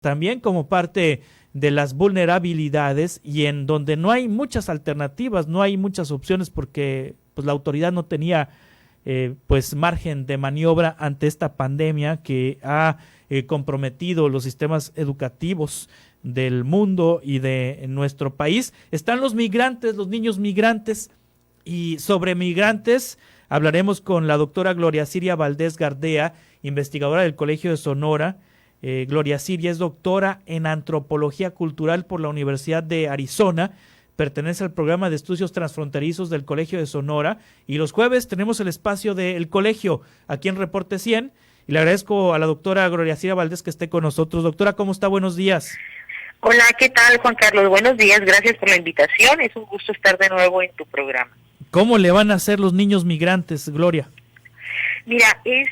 también como parte de las vulnerabilidades y en donde no hay muchas alternativas, no hay muchas opciones porque pues la autoridad no tenía pues margen de maniobra ante esta pandemia que ha comprometido los sistemas educativos del mundo y de nuestro país. Están los migrantes, los niños migrantes, y sobre migrantes hablaremos con la doctora Gloria Siria Valdés Gardea, investigadora del Colegio de Sonora. Gloria Siria es doctora en Antropología Cultural por la Universidad de Arizona, pertenece al programa de estudios transfronterizos del Colegio de Sonora, y los jueves tenemos el espacio del colegio aquí en Reporte 100, y le agradezco a la doctora Gloria Siria Valdés que esté con nosotros. Doctora, ¿cómo está? Buenos días. Hola, ¿qué tal, Juan Carlos? Buenos días, gracias por la invitación, es un gusto estar de nuevo en tu programa. ¿Cómo le van a hacer los niños migrantes, Gloria? Mira, es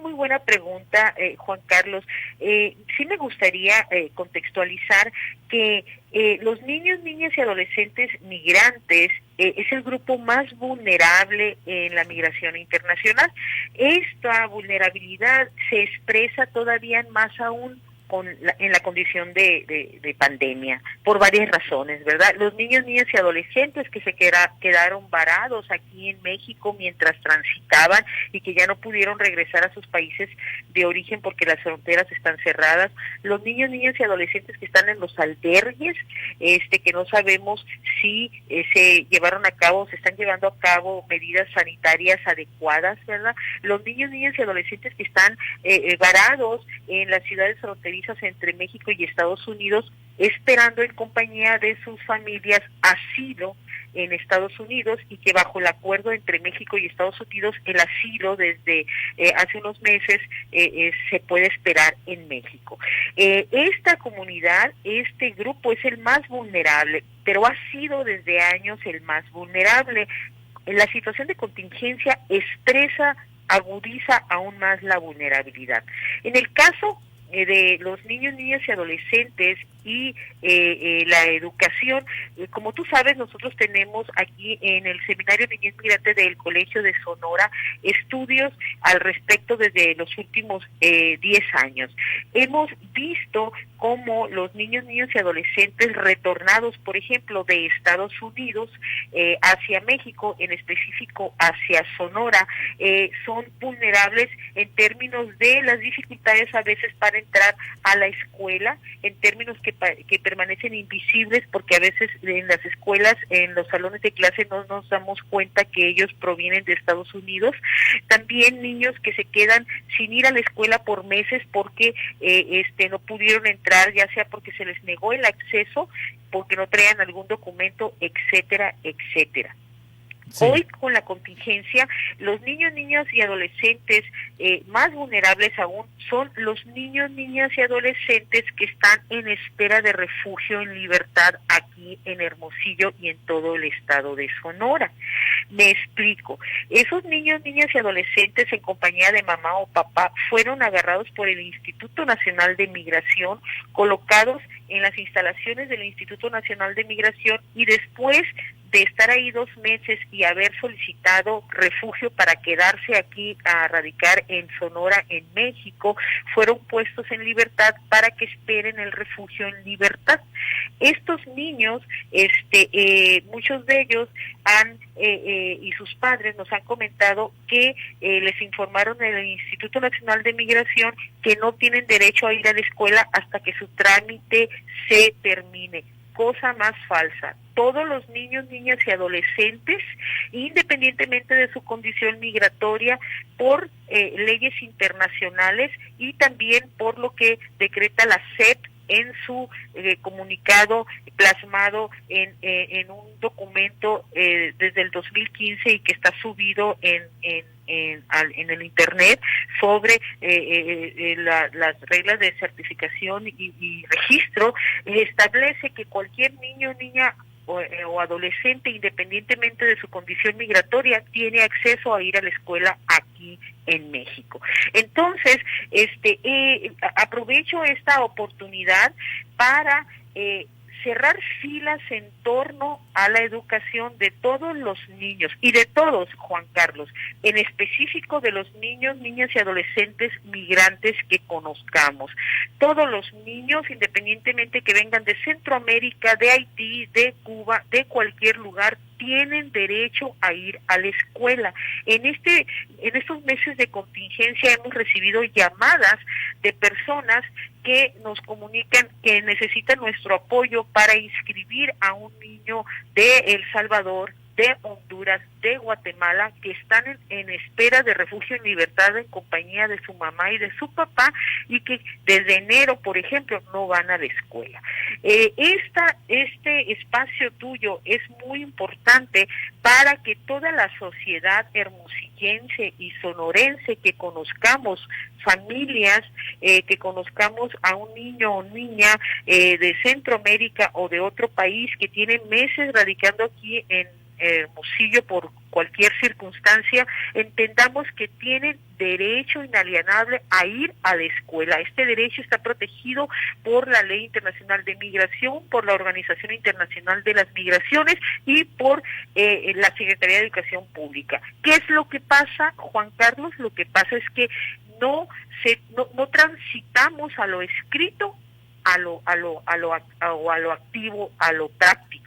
muy buena pregunta, Juan Carlos. Sí me gustaría contextualizar que los niños, niñas y adolescentes migrantes es el grupo más vulnerable en la migración internacional. Esta vulnerabilidad se expresa todavía más aún en la condición de pandemia, por varias razones, ¿verdad? Los niños, niñas y adolescentes que se quedaron varados aquí en México mientras transitaban y que ya no pudieron regresar a sus países de origen porque las fronteras están cerradas, los niños, niñas y adolescentes que están en los albergues, que no sabemos si se están llevando a cabo medidas sanitarias adecuadas, ¿verdad? Los niños, niñas y adolescentes que están varados en las ciudades fronterizas entre México y Estados Unidos, esperando en compañía de sus familias asilo en Estados Unidos, y que bajo el acuerdo entre México y Estados Unidos el asilo desde hace unos meses se puede esperar en México. Esta comunidad, este grupo es el más vulnerable, pero ha sido desde años el más vulnerable. La situación de contingencia agudiza aún más la vulnerabilidad. En el caso de los niños, niñas y adolescentes y la educación, como tú sabes, nosotros tenemos aquí en el Seminario de Niñez Migrante del Colegio de Sonora estudios al respecto desde los últimos 10 años. Hemos visto cómo los niños, niñas y adolescentes retornados, por ejemplo, de Estados Unidos hacia México, en específico hacia Sonora, son vulnerables en términos de las dificultades a veces para entrar a la escuela, en términos que permanecen invisibles porque a veces en las escuelas, en los salones de clase no nos damos cuenta que ellos provienen de Estados Unidos. También niños que se quedan sin ir a la escuela por meses porque no pudieron entrar, ya sea porque se les negó el acceso, porque no traían algún documento, etcétera, etcétera. Sí. Hoy, con la contingencia, los niños, niñas y adolescentes más vulnerables aún son los niños, niñas y adolescentes que están en espera de refugio en libertad aquí en Hermosillo y en todo el estado de Sonora. Me explico. Esos niños, niñas y adolescentes en compañía de mamá o papá fueron agarrados por el Instituto Nacional de Migración, colocados en las instalaciones del Instituto Nacional de Migración, y después de estar ahí 2 meses y haber solicitado refugio para quedarse aquí a radicar en Sonora, en México, fueron puestos en libertad para que esperen el refugio en libertad. Estos niños, muchos de ellos y sus padres nos han comentado que les informaron en el Instituto Nacional de Migración que no tienen derecho a ir a la escuela hasta que su trámite se termine. Cosa más falsa. Todos los niños, niñas y adolescentes, independientemente de su condición migratoria, por leyes internacionales y también por lo que decreta la SEP en su comunicado plasmado en un documento desde el 2015 y que está subido en el internet sobre las reglas de certificación y registro, establece que cualquier niño, niña o adolescente, independientemente de su condición migratoria, tiene acceso a ir a la escuela aquí en México. Entonces, aprovecho esta oportunidad para cerrar filas en torno a la educación de todos los niños y de todos, Juan Carlos, en específico de los niños, niñas y adolescentes migrantes que conozcamos. Todos los niños, independientemente que vengan de Centroamérica, de Haití, de Cuba, de cualquier lugar, tienen derecho a ir a la escuela. En estos meses de contingencia hemos recibido llamadas de personas que nos comunican que necesitan nuestro apoyo para inscribir a un niño de El Salvador, de Honduras, de Guatemala, que están en espera de refugio en libertad en compañía de su mamá y de su papá, y que desde enero, por ejemplo, no van a la escuela. Este espacio tuyo es muy importante para que toda la sociedad hermosillense y sonorense, que conozcamos familias, que conozcamos a un niño o niña de Centroamérica o de otro país que tienen meses radicando aquí en Hermosillo por cualquier circunstancia, entendamos que tienen derecho inalienable a ir a la escuela. Este derecho está protegido por la Ley Internacional de Migración, por la Organización Internacional de las Migraciones y por la Secretaría de Educación Pública. ¿Qué es lo que pasa, Juan Carlos? Lo que pasa es que no transitamos a lo escrito, a lo activo, a lo práctico.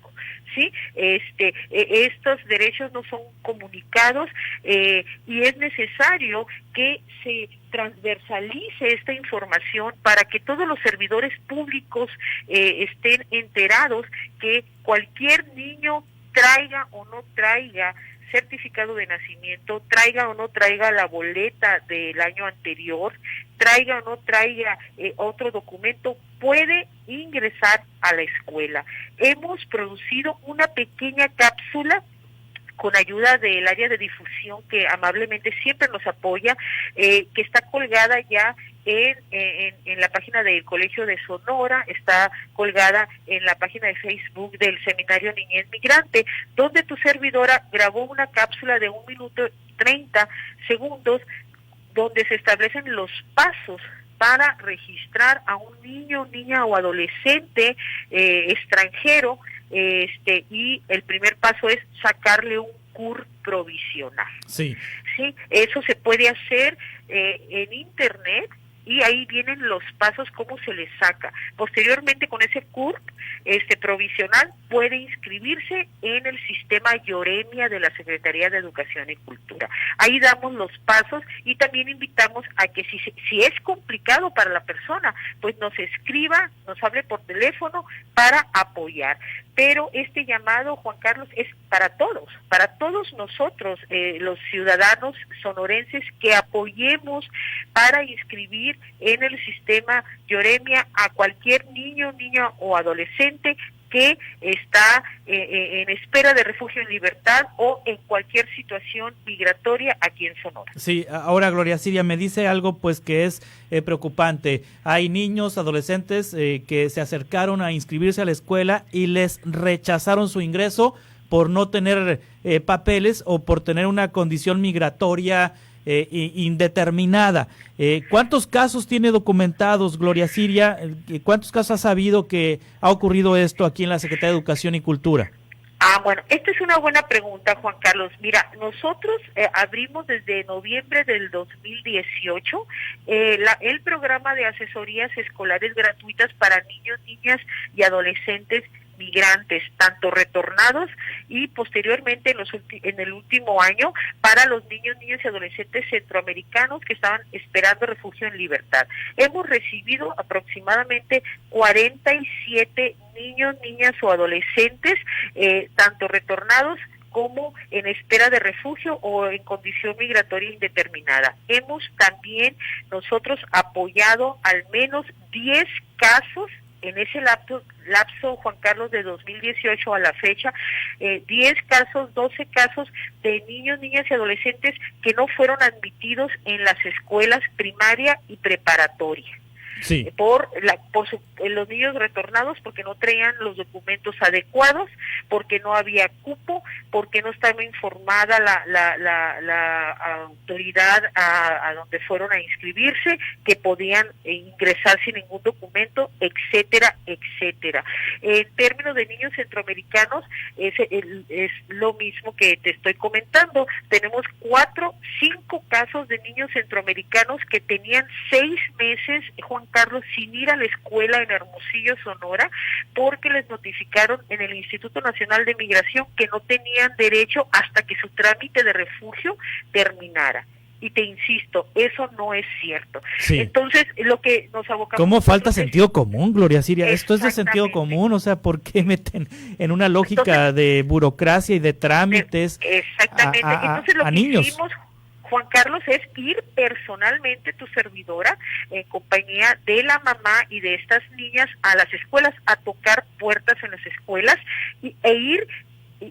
¿Sí? Estos derechos no son comunicados y es necesario que se transversalice esta información para que todos los servidores públicos estén enterados que cualquier niño, traiga o no traiga certificado de nacimiento, traiga o no traiga la boleta del año anterior, traiga o no traiga otro documento, puede ingresar a la escuela. Hemos producido una pequeña cápsula con ayuda del área de difusión que amablemente siempre nos apoya, que está colgada ya en la página del Colegio de Sonora, está colgada en la página de Facebook del Seminario Niñez Migrante, donde tu servidora grabó una cápsula de 1 minuto 30 segundos donde se establecen los pasos para registrar a un niño, niña o adolescente extranjero, y el primer paso es sacarle un CUR provisional. Sí. Sí, eso se puede hacer en internet y ahí vienen los pasos cómo se le saca. Posteriormente, con ese CURP provisional, puede inscribirse en el sistema Yoremia de la Secretaría de Educación y Cultura. Ahí damos los pasos y también invitamos a que si es complicado para la persona, pues nos escriba, nos hable por teléfono para apoyar. Pero este llamado, Juan Carlos, es para todos nosotros, los ciudadanos sonorenses, que apoyemos para inscribir en el sistema Yoremia a cualquier niño, niña o adolescente que está en espera de refugio en libertad o en cualquier situación migratoria aquí en Sonora. Sí, ahora Gloria Siria me dice algo pues que es preocupante. Hay niños, adolescentes que se acercaron a inscribirse a la escuela y les rechazaron su ingreso por no tener papeles o por tener una condición migratoria indeterminada. ¿Cuántos casos tiene documentados, Gloria Siria? ¿Cuántos casos ha sabido que ha ocurrido esto aquí en la Secretaría de Educación y Cultura? Bueno, esta es una buena pregunta, Juan Carlos. Mira, nosotros abrimos desde noviembre del 2018 el programa de asesorías escolares gratuitas para niños, niñas y adolescentes migrantes, tanto retornados y posteriormente en el último año para los niños, niñas y adolescentes centroamericanos que estaban esperando refugio en libertad. Hemos recibido aproximadamente 47 niños, niñas o adolescentes, tanto retornados como en espera de refugio o en condición migratoria indeterminada. Hemos también nosotros apoyado al menos 10 casos en ese lapso, Juan Carlos, de 2018 a la fecha, 10 casos, 12 casos de niños, niñas y adolescentes que no fueron admitidos en las escuelas primaria y preparatoria. Sí. Los niños retornados porque no traían los documentos adecuados, porque no había cupo, porque no estaba informada la autoridad a donde fueron a inscribirse, que podían ingresar sin ningún documento, etcétera, etcétera. En términos de niños centroamericanos, es lo mismo que te estoy comentando. Tenemos 5 casos de niños centroamericanos que tenían 6 meses, Juan Carlos, sin ir a la escuela en Hermosillo, Sonora, porque les notificaron en el Instituto Nacional de Migración que no tenían derecho hasta que su trámite de refugio terminara. Y te insisto, eso no es cierto. Sí. Entonces, lo que nos abocamos... ¿Cómo falta sentido común, Gloria Siria? Esto es de sentido común, o sea, ¿por qué meten en una lógica de burocracia y de trámites Entonces, lo a que niños? hicimos, Juan Carlos, es ir personalmente, tu servidora, en compañía de la mamá y de estas niñas, a las escuelas, a tocar puertas en las escuelas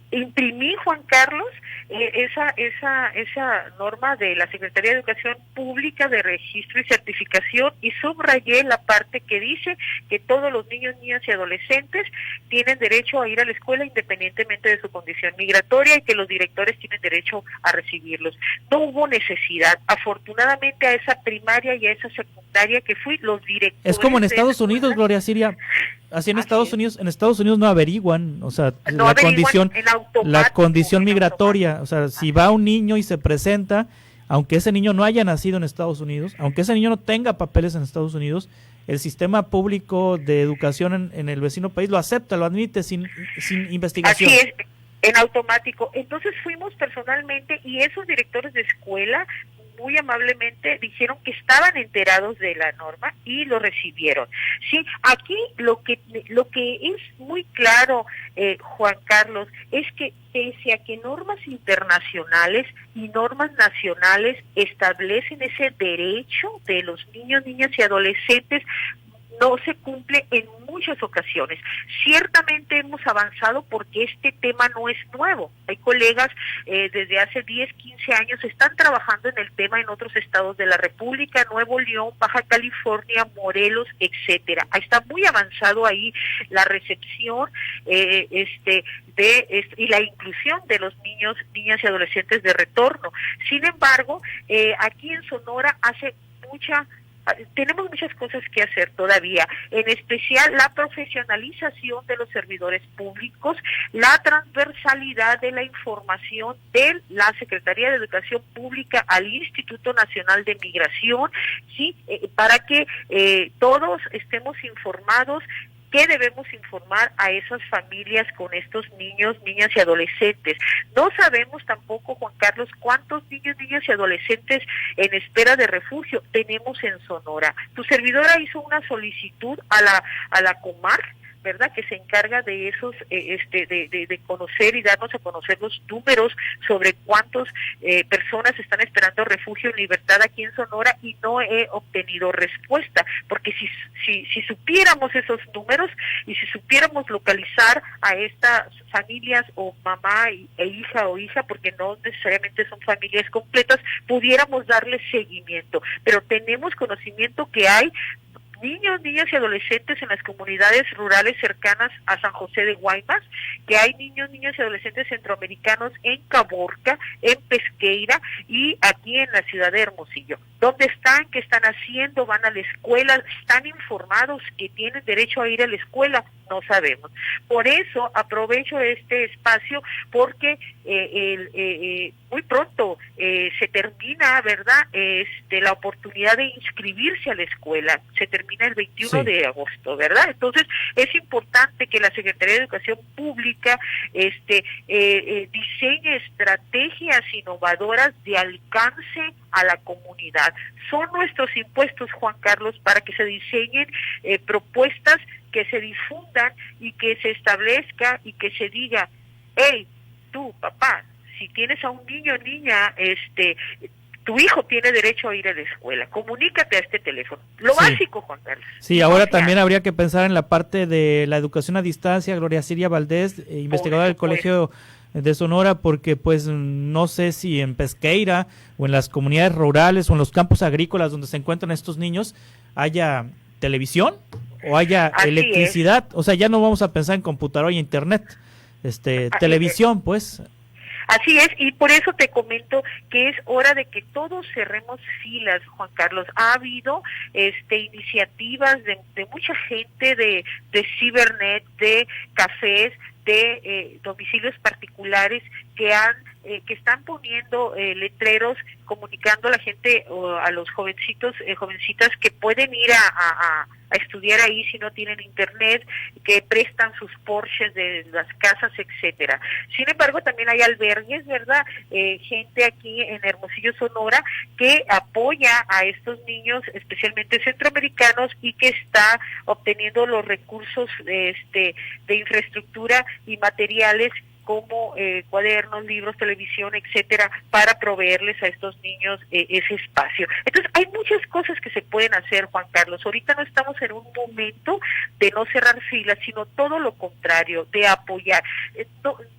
imprimí, Juan Carlos, esa norma de la Secretaría de Educación Pública de registro y certificación, y subrayé la parte que dice que todos los niños, niñas y adolescentes tienen derecho a ir a la escuela independientemente de su condición migratoria, y que los directores tienen derecho a recibirlos. No hubo necesidad. Afortunadamente, a esa primaria y a esa secundaria que fui, los directores... Es como en Estados Unidos, Gloria Siria. Así en Estados Unidos no averiguan, o sea, la condición migratoria, o sea, si va un niño y se presenta, aunque ese niño no haya nacido en Estados Unidos, aunque ese niño no tenga papeles en Estados Unidos, el sistema público de educación en el vecino país lo acepta, lo admite sin investigación. Así es, en automático. Entonces fuimos personalmente, y esos directores de escuela muy amablemente dijeron que estaban enterados de la norma y lo recibieron. Sí, aquí lo que es muy claro, Juan Carlos, es que pese a que normas internacionales y normas nacionales establecen ese derecho de los niños, niñas y adolescentes, no se cumple en muchas ocasiones. Ciertamente hemos avanzado porque este tema no es nuevo. Hay colegas desde hace 10, 15 años están trabajando en el tema en otros estados de la República, Nuevo León, Baja California, Morelos, etcétera. Está muy avanzado ahí la recepción y la inclusión de los niños, niñas y adolescentes de retorno. Sin embargo, aquí en Sonora tenemos muchas cosas que hacer todavía, en especial la profesionalización de los servidores públicos, la transversalidad de la información de la Secretaría de Educación Pública al Instituto Nacional de Migración, sí, para que todos estemos informados. ¿Qué debemos informar a esas familias con estos niños, niñas y adolescentes? No sabemos tampoco, Juan Carlos, cuántos niños, niñas y adolescentes en espera de refugio tenemos en Sonora. Tu servidora hizo una solicitud a la Comar, ¿verdad?, que se encarga de esos, de conocer y darnos a conocer los números sobre cuántas personas están esperando refugio en libertad aquí en Sonora, y no he obtenido respuesta, porque si supiéramos esos números y si supiéramos localizar a estas familias, o mamá e hija o hija, porque no necesariamente son familias completas, pudiéramos darle seguimiento. Pero tenemos conocimiento que hay niños, niñas y adolescentes en las comunidades rurales cercanas a San José de Guaymas, que hay niños, niñas y adolescentes centroamericanos en Caborca, en Pesqueira y aquí en la ciudad de Hermosillo. ¿Dónde están? ¿Qué están haciendo? ¿Van a la escuela? ¿Están informados que tienen derecho a ir a la escuela? No sabemos. Por eso aprovecho este espacio, porque muy pronto se termina, ¿verdad?, la oportunidad de inscribirse a la escuela. Se termina el 21 de agosto, ¿verdad? Entonces es importante que la Secretaría de Educación Pública diseñe estrategias innovadoras de alcance a la comunidad. Son nuestros impuestos, Juan Carlos, para que se diseñen propuestas que se difundan y que se establezca y que se diga: hey, tú, papá, si tienes a un niño o niña, tu hijo tiene derecho a ir a la escuela, comunícate a este teléfono. Lo básico, Juan Carlos. Sí, ahora también habría que pensar en la parte de la educación a distancia. Gloria Siria Valdés, investigadora del Colegio de Sonora, porque pues no sé si en Pesqueira o en las comunidades rurales o en los campos agrícolas donde se encuentran estos niños haya televisión o haya Así electricidad, o sea, ya no vamos a pensar en computadora y internet, televisión, pues. Así es, y por eso te comento que es hora de que todos cerremos filas, Juan Carlos. Ha habido iniciativas de mucha gente, de cibernet, de cafés, de domicilios particulares que están poniendo letreros comunicando a la gente o a los jovencitos, jovencitas que pueden ir a estudiar ahí si no tienen internet, que prestan sus Porsches de las casas, etcétera. Sin embargo, también hay albergues, ¿verdad? Gente aquí en Hermosillo, Sonora, que apoya a estos niños, especialmente centroamericanos, y que está obteniendo los recursos de infraestructura y materiales como cuadernos, libros, televisión, etcétera, para proveerles a estos niños ese espacio. Entonces, hay muchas cosas que se pueden hacer, Juan Carlos. Ahorita no estamos en un momento de no cerrar filas, sino todo lo contrario, de apoyar.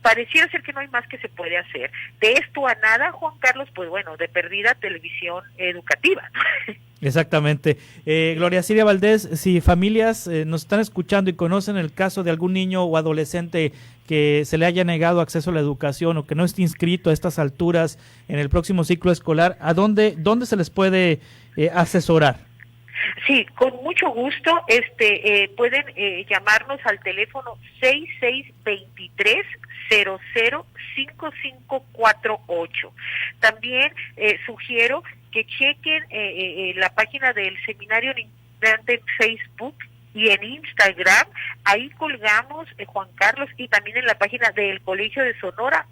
Pareciera ser que no hay más que se puede hacer. De esto a nada, Juan Carlos, pues bueno, de perdida televisión educativa, ¿no? Exactamente. Gloria Silvia Valdés, si familias nos están escuchando y conocen el caso de algún niño o adolescente que se le haya negado acceso a la educación o que no esté inscrito a estas alturas en el próximo ciclo escolar, ¿a dónde se les puede asesorar? Sí, con mucho gusto. Pueden llamarnos al teléfono 6623-005548. También sugiero que chequen la página del Seminario Inmigrante en Facebook y en Instagram. Ahí colgamos, Juan Carlos, y también en la página del Colegio de Sonora,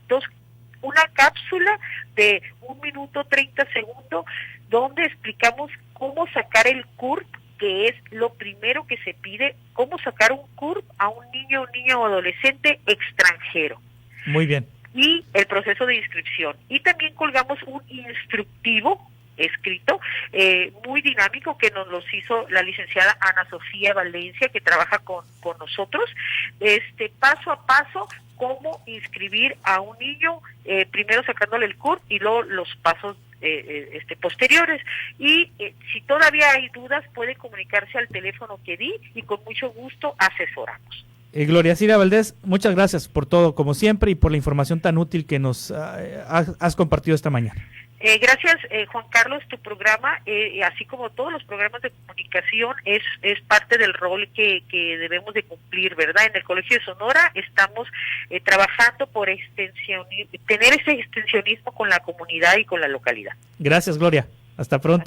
una cápsula de 1 minuto 30 segundos donde explicamos cómo sacar el CURP, que es lo primero que se pide, cómo sacar un CURP a un niño o adolescente extranjero. Muy bien. Y el proceso de inscripción. Y también colgamos un instructivo escrito, muy dinámico, que nos los hizo la licenciada Ana Sofía Valencia, que trabaja con nosotros, paso a paso, cómo inscribir a un niño, primero sacándole el CURP y luego los pasos posteriores. Y si todavía hay dudas, puede comunicarse al teléfono que di y con mucho gusto asesoramos. Gloria Silvia Valdés, muchas gracias por todo, como siempre, y por la información tan útil que nos has compartido esta mañana. Gracias, Juan Carlos. Tu programa, así como todos los programas de comunicación, es parte del rol que debemos de cumplir, ¿verdad? En el Colegio de Sonora estamos trabajando por tener ese extensionismo con la comunidad y con la localidad. Gracias, Gloria. Hasta pronto.